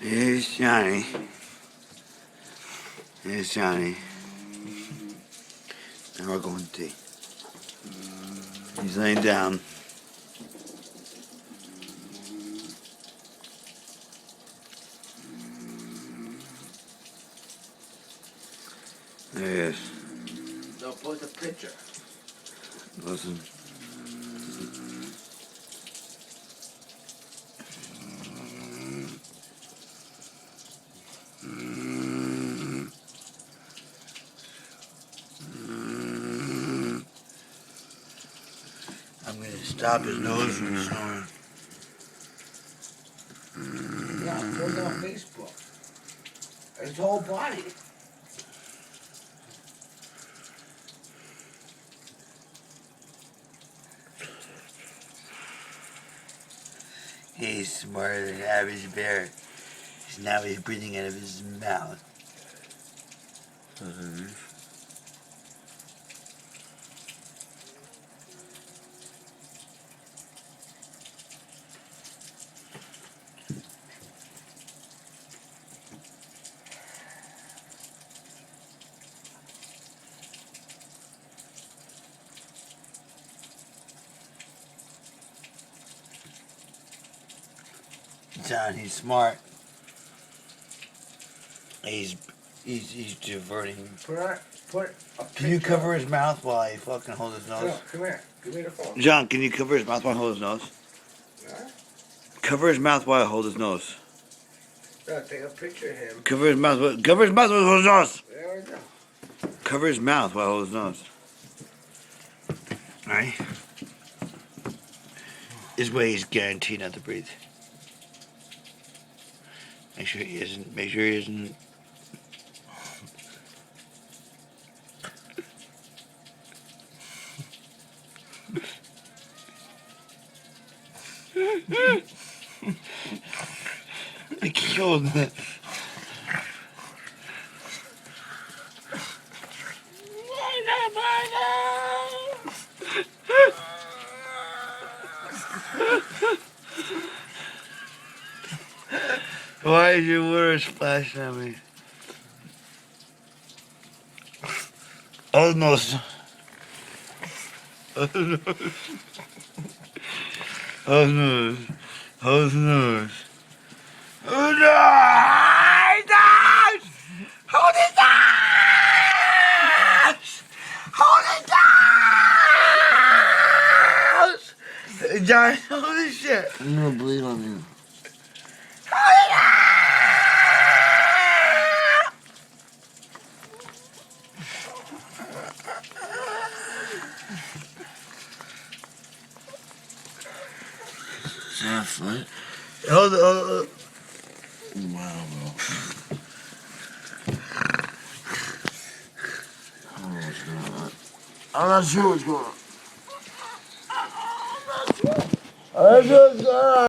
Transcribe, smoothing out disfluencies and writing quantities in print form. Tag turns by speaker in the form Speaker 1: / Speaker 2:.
Speaker 1: Here's Johnny. Here's Johnny. Now we're going to tea. He's laying down. There he is.
Speaker 2: Don't put the picture.
Speaker 1: Listen. I'm going to stop his nose from snoring.
Speaker 2: Yeah, put it on Facebook. His whole body.
Speaker 1: He's smarter than an average bear. Now he's breathing out of his mouth. John, he's smart. He's diverting.
Speaker 2: Put a
Speaker 1: Can you cover his mouth while I fucking hold his nose?
Speaker 2: No, come here. Give me the phone.
Speaker 1: John, can you cover his mouth while I hold his nose?
Speaker 2: Huh?
Speaker 1: Cover his mouth while I hold his nose.
Speaker 2: No, take a picture of him.
Speaker 1: Cover his mouth while I hold his nose.
Speaker 2: There we go.
Speaker 1: Cover his mouth while I hold his nose. Alright? This way he's guaranteed not to breathe. Make sure he isn't. I killed it. Why is your water splashing at me? Oh no. Oh no. Oh no. Oh no. Oh no! Hold it down! Hold it down! John, holy shit!
Speaker 2: I'm gonna bleed on you.
Speaker 1: Hold it down!
Speaker 2: Is that a foot?
Speaker 1: Hold it.
Speaker 2: Wow, bro. I'm not sure what's going on. I'm not sure.